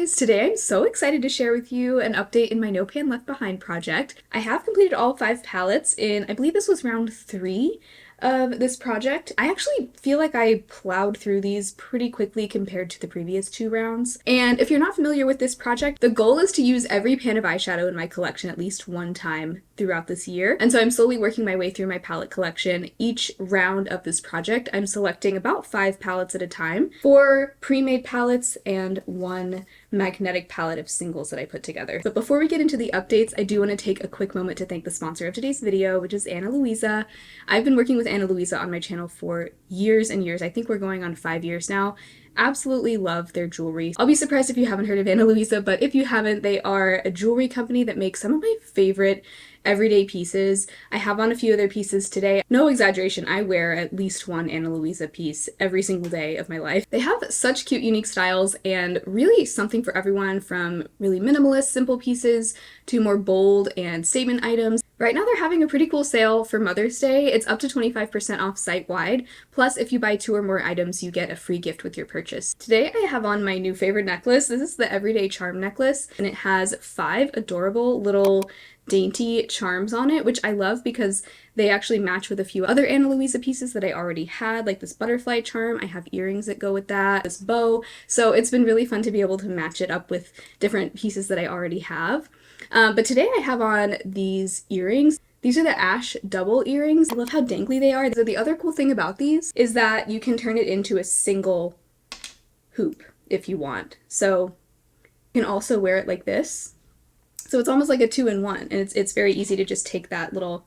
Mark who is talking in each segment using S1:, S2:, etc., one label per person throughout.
S1: guys! Today I'm so excited to share with you an update in my No Pan Left Behind project. I have completed all 5 palettes in, I believe this was round 3 of this project. I actually feel like I plowed through these pretty quickly compared to the previous 2 rounds. And if you're not familiar with this project, the goal is to use every pan of eyeshadow in my collection at least one time throughout this year. And so I'm slowly working my way through my palette collection. Each round of this project, I'm selecting about 5 palettes at a time, 4 pre-made palettes and 1 magnetic palette of singles that I put together. But before we get into the updates, I do want to take a quick moment to thank the sponsor of today's video, which is Luisa. I've been working with Luisa on my channel for years and years. I think we're going on 5 years now. Absolutely love their jewelry. I'll be surprised if you haven't heard of Luisa, but if you haven't, they are a jewelry company that makes some of my favorite everyday pieces. I have on a few of their pieces today. No exaggeration, I wear at least one Luisa piece every single day of my life. They have such cute, unique styles and really something for everyone, from really minimalist, simple pieces to more bold and statement items. Right now they're having a pretty cool sale for Mother's Day. It's up to 25% off site-wide. Plus, if you buy 2 or more items, you get a free gift with your purchase. Today I have on my new favorite necklace. This is the Everyday Charm necklace, and it has 5 adorable little dainty charms on it, which I love because they actually match with a few other Luisa pieces that I already had, like this butterfly charm. I have earrings that go with that, this bow. So it's been really fun to be able to match it up with different pieces that I already have. But today I have on these earrings. These are the Ash double earrings. I love how dangly they are. So the other cool thing about these is that you can turn it into a single hoop if you want. So you can also wear it like this. So it's almost like a 2-in-1, and it's very easy to just take that little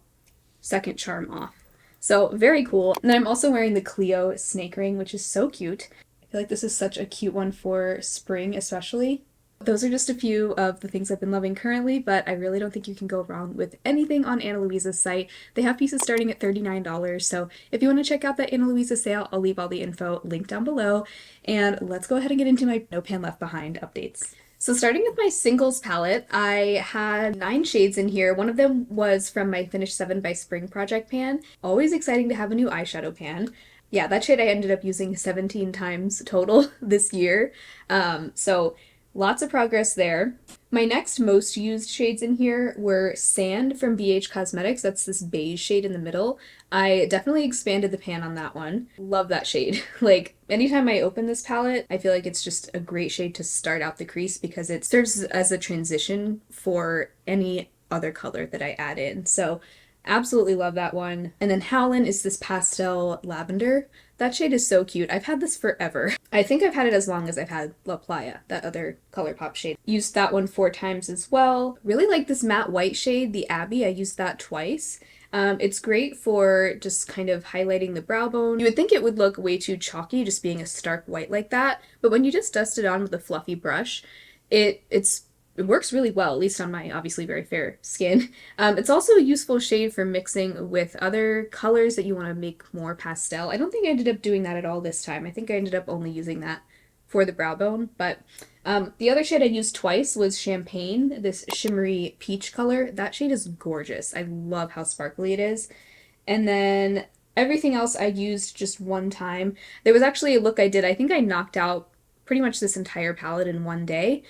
S1: second charm off. So very cool. And then I'm also wearing the Cleo snake ring, which is so cute. I feel like this is such a cute one for spring especially. Those are just a few of the things I've been loving currently, but I really don't think you can go wrong with anything on Luisa's site. They have pieces starting at $39, so if you want to check out that Luisa sale, I'll leave all the info linked down below. And let's go ahead and get into my No Pan Left Behind updates. So starting with my singles palette, I had 9 shades in here. One of them was from my Finish 7 by Spring project pan. Always exciting to have a new eyeshadow pan. Yeah, that shade I ended up using 17 times total this year. So lots of progress there. My next most used shades in here were Sand from BH Cosmetics. That's this beige shade in the middle. I definitely expanded the pan on that one. Love that shade. Like, anytime I open this palette, I feel like it's just a great shade to start out the crease because it serves as a transition for any other color that I add in. So absolutely love that one. And then Howlin is this pastel lavender. That shade is so cute. I've had this forever. I think I've had it as long as I've had La Playa, that other ColourPop shade. Used that one 4 times as well. Really like this matte white shade, the Abbey. I used that twice. It's great for just kind of highlighting the brow bone. You would think it would look way too chalky just being a stark white like that, but when you just dust it on with a fluffy brush, it works really well, at least on my obviously very fair skin. It's also a useful shade for mixing with other colors that you want to make more pastel. I don't think I ended up doing that at all this time. I think I ended up only using that for the brow bone, but the other shade I used twice was Champagne, this shimmery peach color. That shade is gorgeous. I love how sparkly it is. And then everything else I used just one time. There was actually a look I did. I think I knocked out pretty much this entire palette in one day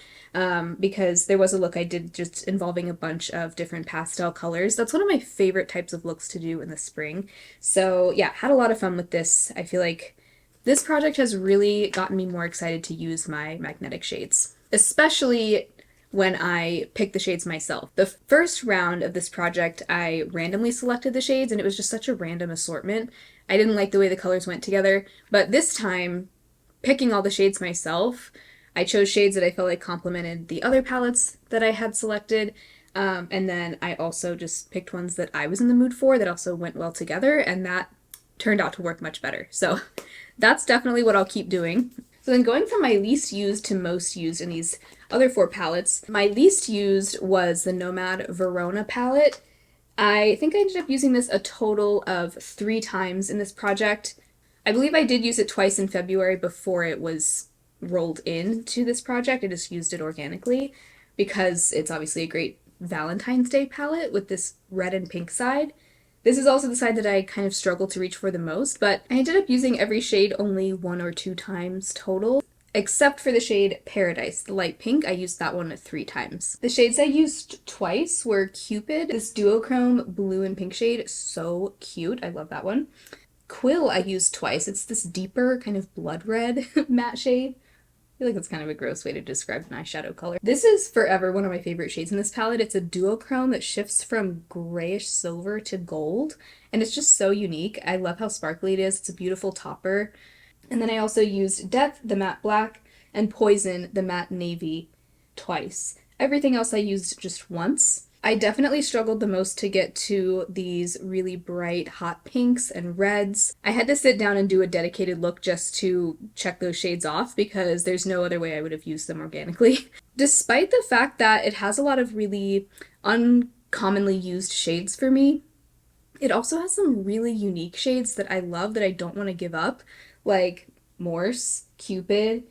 S1: because there was a look I did just involving a bunch of different pastel colors. That's one of my favorite types of looks to do in the spring. So yeah, had a lot of fun with this. I feel like this project has really gotten me more excited to use my magnetic shades, especially when I pick the shades myself. The first round of this project, I randomly selected the shades and it was just such a random assortment. I didn't like the way the colors went together, but this time, picking all the shades myself, I chose shades that I felt like complemented the other palettes that I had selected, and then I also just picked ones that I was in the mood for that also went well together, and that turned out to work much better. So that's definitely what I'll keep doing. So then going from my least used to most used in these other 4 palettes, my least used was the Nomad Verona palette. I think I ended up using this a total of 3 times in this project. I believe I did use it twice in February before it was rolled into this project. I just used it organically because it's obviously a great Valentine's Day palette with this red and pink side. This is also the side that I kind of struggle to reach for the most, but I ended up using every shade only 1 or 2 times total. except for the shade Paradise, the light pink. I used that one 3 times. The shades I used twice were Cupid, this duochrome blue and pink shade, so cute. I love that one. Quill I used twice. It's this deeper kind of blood red matte shade. I feel like that's kind of a gross way to describe an eyeshadow color. This is forever one of my favorite shades in this palette. It's a duochrome that shifts from grayish silver to gold, and it's just so unique. I love how sparkly it is. It's a beautiful topper. And then I also used Death, the matte black, and Poison, the matte navy, twice. Everything else I used just once. I definitely struggled the most to get to these really bright hot pinks and reds. I had to sit down and do a dedicated look just to check those shades off because there's no other way I would have used them organically. Despite the fact that it has a lot of really uncommonly used shades for me, it also has some really unique shades that I love that I don't want to give up, like Morse, Cupid,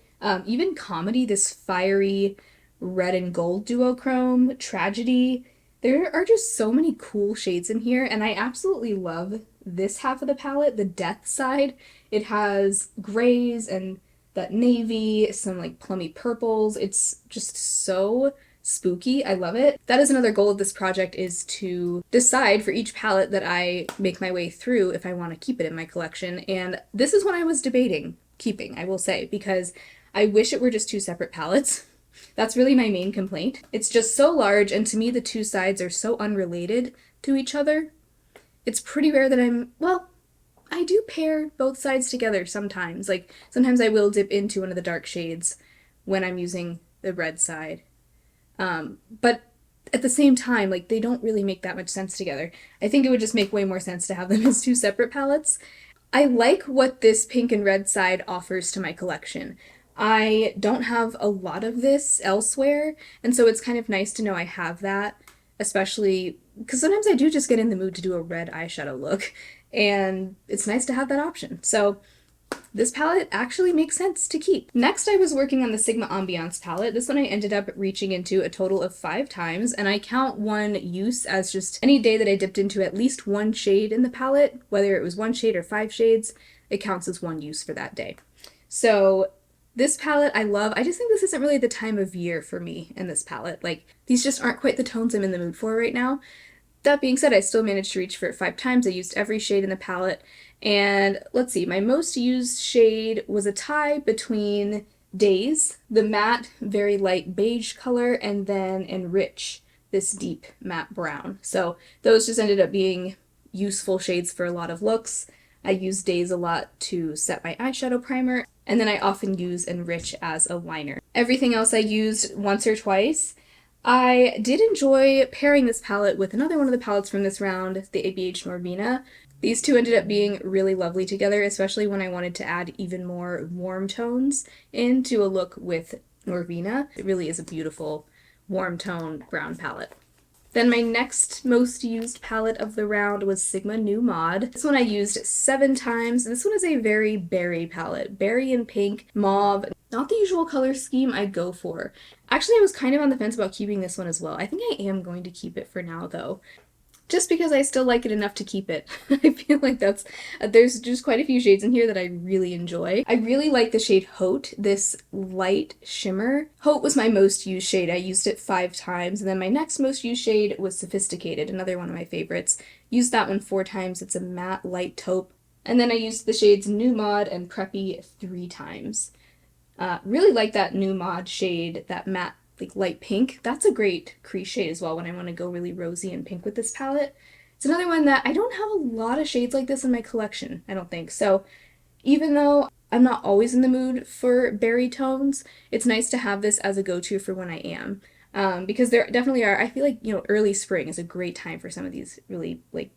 S1: even Comedy, this fiery red and gold duochrome, Tragedy. There are just so many cool shades in here, and I absolutely love this half of the palette, the Death side. It has grays and that navy, some like plummy purples. It's just so spooky. I love it. That is another goal of this project, is to decide for each palette that I make my way through if I want to keep it in my collection. And this is what I was debating keeping, I will say, because I wish it were just 2 separate palettes. That's really my main complaint. It's just so large, and to me the 2 sides are so unrelated to each other. It's pretty rare that well, I do pair both sides together sometimes. Like, sometimes I will dip into one of the dark shades when I'm using the red side. But at the same time, like, they don't really make that much sense together. I think it would just make way more sense to have them as 2 separate palettes. I like what this pink and red side offers to my collection. I don't have a lot of this elsewhere, and so it's kind of nice to know I have that, especially because sometimes I do just get in the mood to do a red eyeshadow look, and it's nice to have that option. So this palette actually makes sense to keep. Next, I was working on the Sigma Ambiance palette. This one I ended up reaching into a total of 5 times, and I count one use as just any day that I dipped into at least one shade in the palette, whether it was 1 shade or 5 shades, it counts as one use for that day. So this palette I love. I just think this isn't really the time of year for me in this palette. Like, these just aren't quite the tones I'm in the mood for right now. That being said, I still managed to reach for it 5 times. I used every shade in the palette. And let's see, my most used shade was a tie between Days, the matte, very light beige color, and then Enrich, this deep matte brown. So those just ended up being useful shades for a lot of looks. I use Days a lot to set my eyeshadow primer, and then I often use Enrich as a liner. Everything else I used once or twice. I did enjoy pairing this palette with another one of the palettes from this round, the ABH Norvina. These two ended up being really lovely together, especially when I wanted to add even more warm tones into a look with Norvina. It really is a beautiful warm tone brown palette. Then my next most used palette of the round was Sigma New Mod. This one I used 7 times. This one is a very berry palette. Berry and pink, mauve. Not the usual color scheme I go for. Actually, I was kind of on the fence about keeping this one as well. I think I am going to keep it for now, though. Just because I still like it enough to keep it. I feel like there's just quite a few shades in here that I really enjoy. I really like the shade Haute, this light shimmer. Haute was my most used shade. I used it 5 times, and then my next most used shade was Sophisticated, another one of my favorites. Used that one 4 times. It's a matte light taupe. And then I used the shades New Mod and Preppy 3 times. Really like that New Mod shade, that matte like light pink. That's a great crease shade as well when I want to go really rosy and pink with this palette. It's another one that I don't have a lot of shades like this in my collection, I don't think. So even though I'm not always in the mood for berry tones, it's nice to have this as a go-to for when I am. Because there definitely are, I feel like, early spring is a great time for some of these really like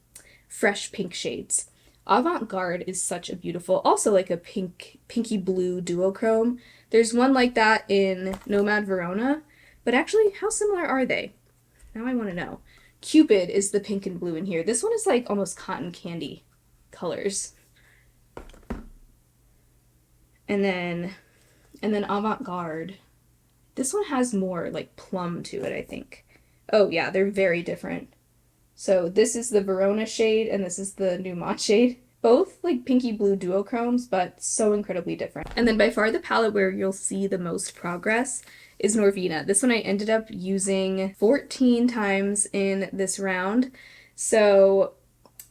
S1: fresh pink shades. Avant-Garde is such a beautiful, also like a pinky blue duochrome. There's one like that in Nomad Verona, but actually, how similar are they? Now I want to know. Cupid is the pink and blue in here. This one is like almost cotton candy colors. And then Avant-Garde. This one has more like plum to it, I think. Oh yeah, they're very different. So this is the Verona shade, and this is the New Mod shade. Both like pinky blue duochromes, but so incredibly different. And then by far the palette where you'll see the most progress is Norvina. This one I ended up using 14 times in this round, so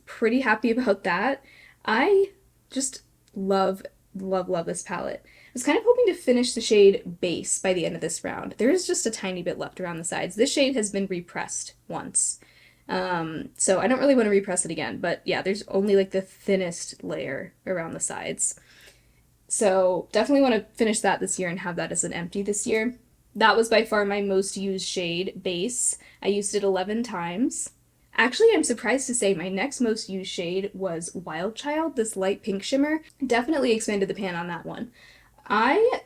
S1: pretty happy about that. I just love this palette. I was kind of hoping to finish the shade Base by the end of this round. There is just a tiny bit left around the sides. This shade has been repressed once. So I don't really want to repress it again, but yeah, there's only like the thinnest layer around the sides. So definitely want to finish that this year and have that as an empty this year. That was by far my most used shade, Base. I used it 11 times. Actually, I'm surprised to say my next most used shade was Wild Child, this light pink shimmer. Definitely expanded the pan on that one. I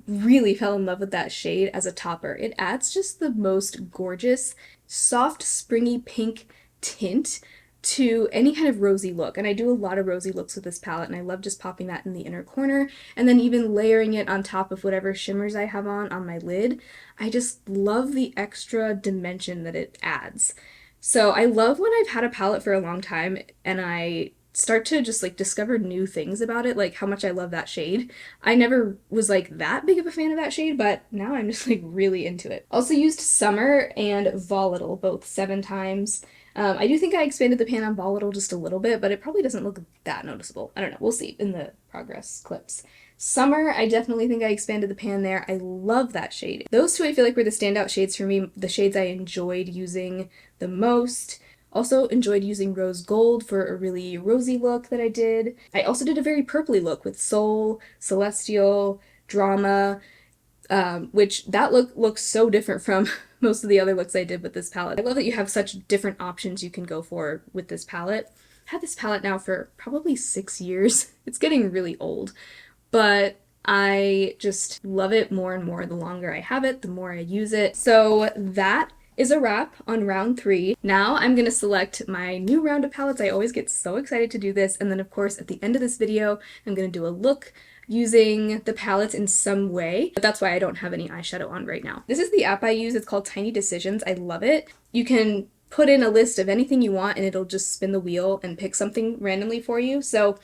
S1: really fell in love with that shade as a topper. It adds just the most gorgeous, soft, springy pink tint to any kind of rosy look. And I do a lot of rosy looks with this palette, and I love just popping that in the inner corner and then even layering it on top of whatever shimmers I have on my lid. I just love the extra dimension that it adds. So I love when I've had a palette for a long time and I start to just like discover new things about it, like how much I love that shade. I never was like that big of a fan of that shade, but now I'm just like really into it. Also used Summer and Volatile both 7 times. I do think I expanded the pan on Volatile just a little bit, but it probably doesn't look that noticeable. I don't know. We'll see in the progress clips. Summer, I definitely think I expanded the pan there. I love that shade. Those two I feel like were the standout shades for me, the shades I enjoyed using the most. Also enjoyed using Rose Gold for a really rosy look that I did. I also did a very purpley look with Soul, Celestial, Drama, which that look looks so different from most of the other looks I did with this palette. I love that you have such different options you can go for with this palette. I've had this palette now for probably 6 years. It's getting really old, but I just love it more and more the longer I have it, the more I use it. So that is a wrap on round 3. Now I'm going to select my new round of palettes. I always get so excited to do this, and then of course at the end of this video I'm going to do a look using the palettes in some way, but that's why I don't have any eyeshadow on right now. This is the app I use. It's called Tiny Decisions. I love it. You can put in a list of anything you want and it'll just spin the wheel and pick something randomly for you. So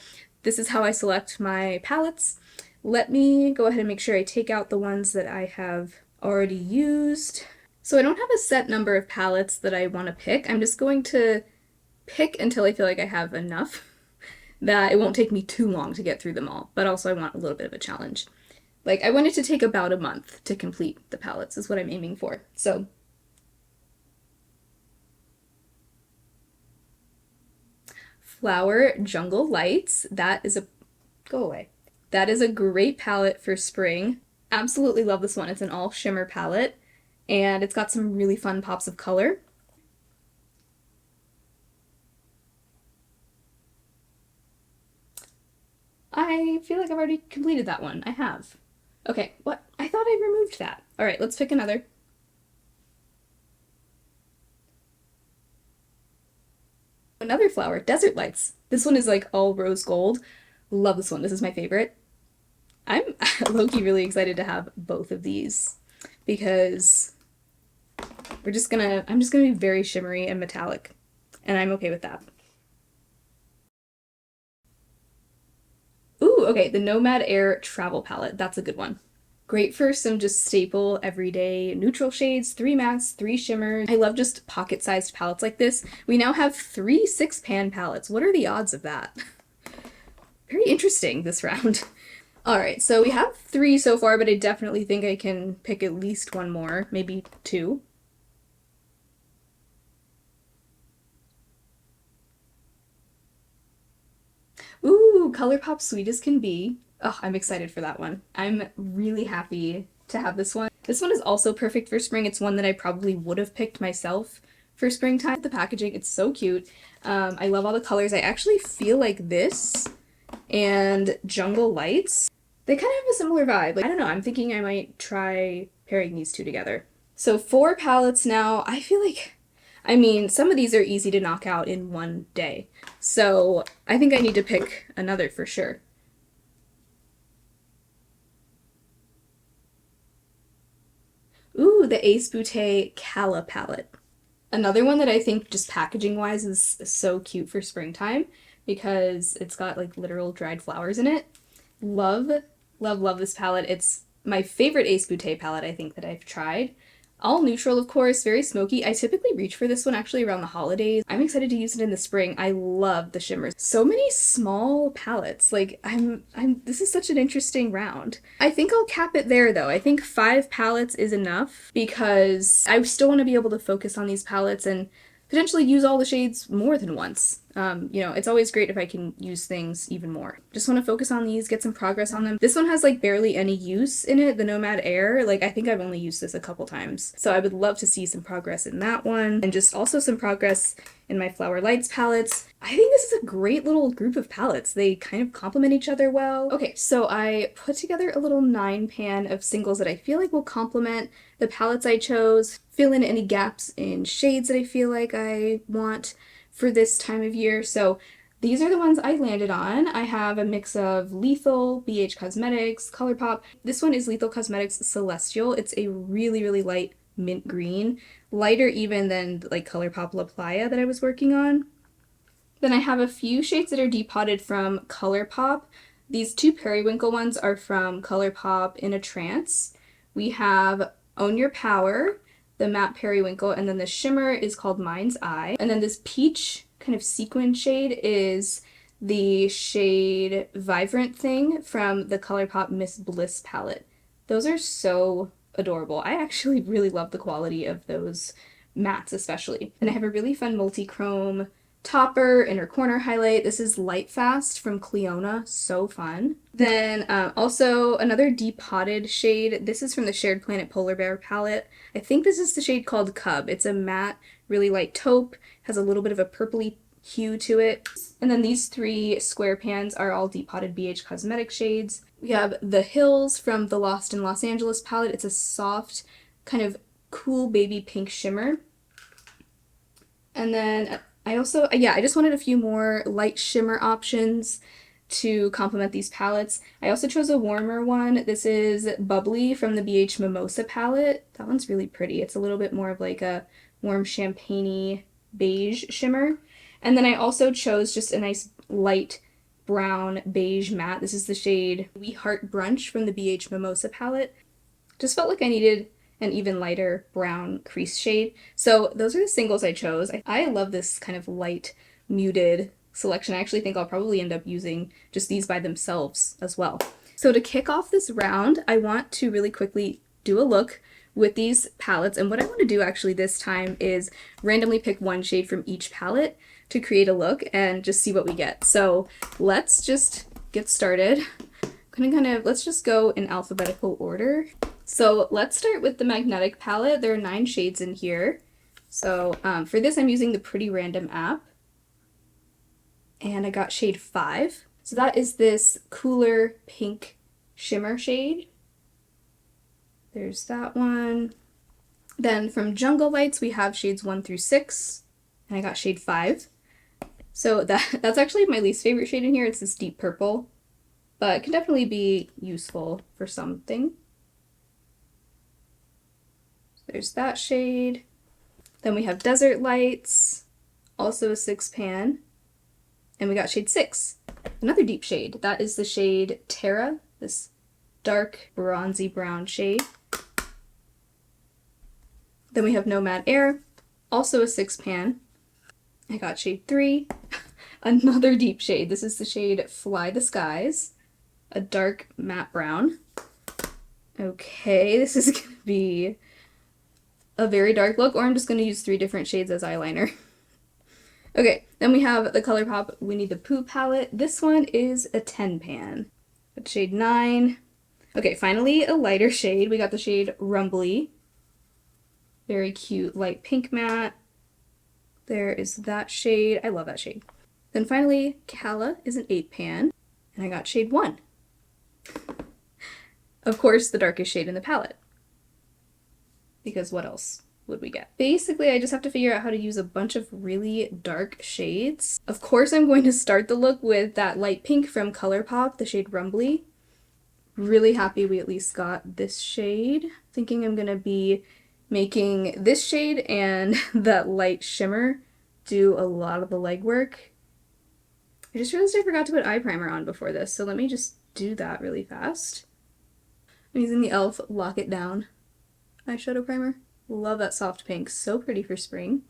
S1: this is how I select my palettes. Let me go ahead and make sure I take out the ones that I have already used. So I don't have a set number of palettes that I want to pick. I'm just going to pick until I feel like I have enough that it won't take me too long to get through them all, but also I want a little bit of a challenge. Like I want it to take about a month to complete the palettes is what I'm aiming for. So Flower Jungle Lights, that is a, go away. That is a great palette for spring. Absolutely love this one. It's an all shimmer palette and it's got some really fun pops of color. I feel like I've already completed that one. I have. Okay, what? I thought I removed that. All right, let's pick another. Another flower, Desert Lights. This one is like all rose gold. Love this one. This is my favorite. I'm low-key really excited to have both of these because I'm just gonna be very shimmery and metallic, and I'm okay with that. Ooh, okay, the Nomad Air Travel Palette. That's a good one. Great for some just staple, everyday neutral shades, 3 mattes, 3 shimmers. I love just pocket-sized palettes like this. We now have 3 6-pan palettes. What are the odds of that? Very interesting this round. All right, so we have 3 so far, but I definitely think I can pick at least one more, maybe 2. Ooh, ColourPop Sweet as Can Be. Oh, I'm excited for that one. I'm really happy to have this one. This one is also perfect for spring. It's one that I probably would have picked myself for springtime. The packaging, it's so cute. I love all the colors. I actually feel like this and Jungle Lights, they kind of have a similar vibe. Like, I don't know, I'm thinking I might try pairing these two together. So 4 palettes now. I feel like, I mean, some of these are easy to knock out in one day. So I think I need to pick another for sure. Ooh, the Ace Beaute Calla palette. Another one that I think just packaging wise is so cute for springtime. because it's got like literal dried flowers in it. Love, love, love this palette. It's my favorite Ace Beaute palette I think that I've tried. All neutral, of course, very smoky. I typically reach for this one actually around the holidays. I'm excited to use it in the spring. I love the shimmers. So many small palettes. Like, this is such an interesting round. I think I'll cap it there though. I think 5 palettes is enough because I still want to be able to focus on these palettes and potentially use all the shades more than once. It's always great if I can use things even more. Just want to focus on these, get some progress on them. This one has like barely any use in it, the Nomad Air. Like I think I've only used this a couple times. So I would love to see some progress in that one and just also some progress in my Flower Lights palettes. I think this is a great little group of palettes. They kind of complement each other well. Okay, so I put together a little 9-pan of singles that I feel like will complement the palettes I chose, fill in any gaps in shades that I feel like I want for this time of year. So these are the ones I landed on. I have a mix of Lethal, BH Cosmetics, ColourPop. This one is Lethal Cosmetics Celestial. It's a really, really light mint green, lighter even than like ColourPop La Playa that I was working on. Then I have a few shades that are depotted from ColourPop. These 2 periwinkle ones are from ColourPop In a Trance. We have Own Your Power, the matte periwinkle, and then the shimmer is called Mind's Eye. And then this peach kind of sequin shade is the shade Vibrant Thing from the ColourPop Miss Bliss palette. Those are so adorable. I actually really love the quality of those mattes especially. And I have a really fun multi-chrome topper, inner corner highlight. This is Light Fast from Cleona, so fun. Then also another depotted shade. This is from the Shared Planet Polar Bear palette. I think this is the shade called Cub. It's a matte, really light taupe, has a little bit of a purpley hue to it. And then these 3 square pans are all depotted BH Cosmetics shades. We have The Hills from the Lost in Los Angeles palette. It's a soft, kind of cool baby pink shimmer. And then I just wanted a few more light shimmer options to complement these palettes. I also chose a warmer one. This is Bubbly from the BH Mimosa palette. That one's really pretty. It's a little bit more of like a warm champagne-y beige shimmer. And then I also chose just a nice light brown beige matte. This is the shade We Heart Brunch from the BH Mimosa palette. Just felt like I needed an even lighter brown crease shade. So those are the singles I chose. I love this kind of light, muted selection. I actually think I'll probably end up using just these by themselves as well. So to kick off this round, I want to really quickly do a look with these palettes. And what I want to do actually this time is randomly pick one shade from each palette to create a look and just see what we get. So let's just get started. Let's just go in alphabetical order. So let's start with the Magnetic palette. There are 9 shades in here. So for this, I'm using the Pretty Random app. And I got shade 5. So that is this cooler pink shimmer shade. There's that one. Then from Jungle Lights, we have shades 1 through 6. And I got shade 5. So that's actually my least favorite shade in here. It's this deep purple. But it can definitely be useful for something. There's that shade. Then we have Desert Lights, also a 6-pan. And we got shade 6, another deep shade. That is the shade Terra, this dark bronzy brown shade. Then we have Nomad Air, also a 6-pan. I got shade 3, another deep shade. This is the shade Fly the Skies, a dark matte brown. Okay, this is gonna be a very dark look, or I'm just going to use 3 different shades as eyeliner. Okay, then we have the ColourPop Winnie the Pooh palette. This one is a 10-pan. Got shade 9. Okay, finally a lighter shade. We got the shade Rumbly. Very cute light pink matte. There is that shade. I love that shade. Then finally, Calla is an 8-pan, and I got shade 1. Of course, the darkest shade in the palette. Because what else would we get? Basically, I just have to figure out how to use a bunch of really dark shades. Of course, I'm going to start the look with that light pink from ColourPop, the shade Rumbly. Really happy we at least got this shade. Thinking I'm going to be making this shade and that light shimmer do a lot of the legwork. I just realized I forgot to put eye primer on before this, so let me just do that really fast. I'm using the e.l.f. Lock It Down eyeshadow primer. Love that soft pink, so pretty for spring.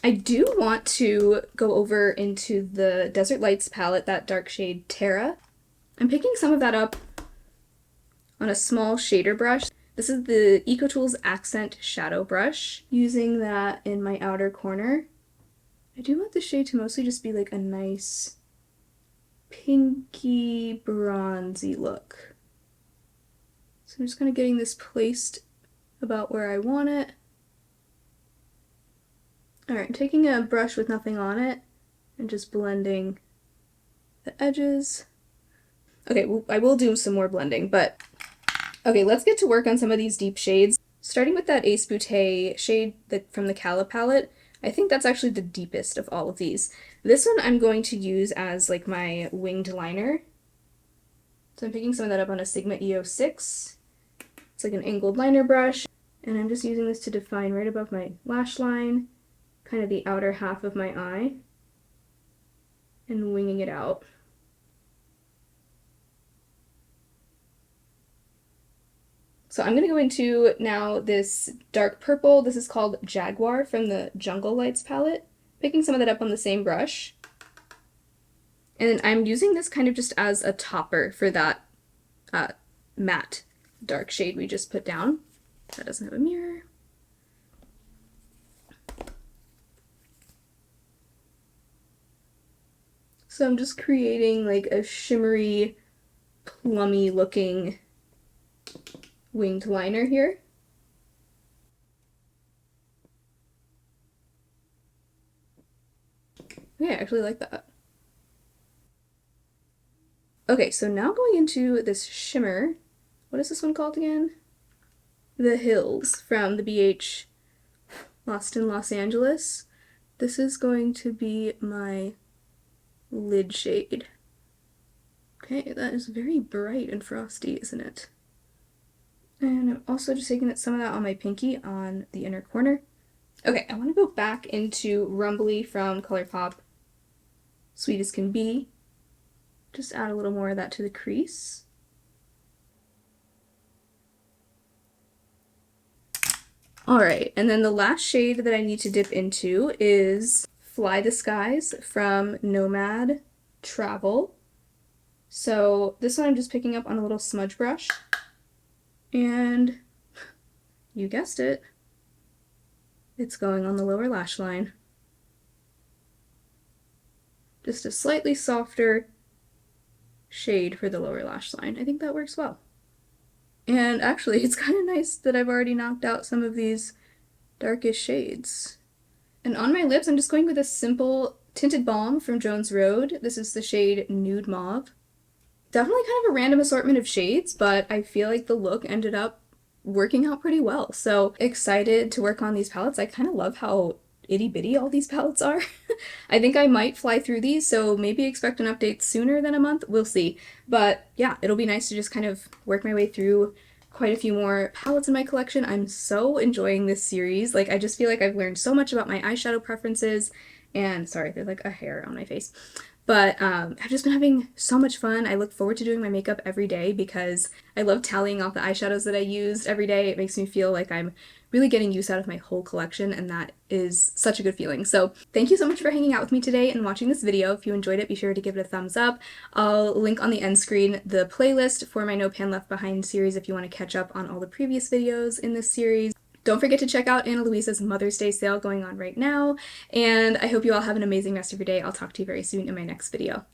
S1: I do want to go over into the Desert Lights palette, that dark shade Terra. I'm picking some of that up on a small shader brush. This is the EcoTools Accent Shadow Brush. Using that in my outer corner. I do want the shade to mostly just be like a nice pinky bronzy look. So I'm just kind of getting this placed about where I want it. Alright, taking a brush with nothing on it and just blending the edges. Okay, well, I will do some more blending, but okay, let's get to work on some of these deep shades. Starting with that Ace Beaute shade from the Calla palette, I think that's actually the deepest of all of these. This one I'm going to use as like my winged liner. So I'm picking some of that up on a Sigma EO6. It's like an angled liner brush, and I'm just using this to define right above my lash line, kind of the outer half of my eye, and winging it out. So I'm going to go into now this dark purple. This is called Jaguar from the Jungle Lights palette. Picking some of that up on the same brush. And then I'm using this kind of just as a topper for that matte dark shade we just put down. That doesn't have a mirror. So I'm just creating like a shimmery, plummy looking winged liner here. Okay, I actually like that. Okay, so now going into this shimmer. What is this one called again? The Hills from the BH Lost in Los Angeles. This is going to be my lid shade. Okay, that is very bright and frosty, isn't it? And I'm also just taking some of that on my pinky on the inner corner. Okay, I want to go back into Rumbly from ColourPop Sweet as Can Be. Just add a little more of that to the crease. Alright, and then the last shade that I need to dip into is Fly the Skies from Nomad Travel. So this one I'm just picking up on a little smudge brush. And you guessed it, it's going on the lower lash line. Just a slightly softer shade for the lower lash line. I think that works well. And actually, it's kind of nice that I've already knocked out some of these darkest shades. And on my lips, I'm just going with a simple tinted balm from Jones Road. This is the shade Nude Mauve. Definitely kind of a random assortment of shades, but I feel like the look ended up working out pretty well. So excited to work on these palettes. I kind of love how itty bitty all these palettes are. I think I might fly through these, so maybe expect an update sooner than a month. We'll see. But yeah, it'll be nice to just kind of work my way through quite a few more palettes in my collection. I'm so enjoying this series. Like, I just feel like I've learned so much about my eyeshadow preferences. And sorry, there's like a hair on my face. But I've just been having so much fun. I look forward to doing my makeup every day because I love tallying off the eyeshadows that I used every day. It makes me feel like I'm really getting use out of my whole collection, and that is such a good feeling. So thank you so much for hanging out with me today and watching this video. If you enjoyed it, be sure to give it a thumbs up. I'll link on the end screen the playlist for my No Pan Left Behind series if you want to catch up on all the previous videos in this series. Don't forget to check out Ana Luisa's Mother's Day sale going on right now, and I hope you all have an amazing rest of your day. I'll talk to you very soon in my next video.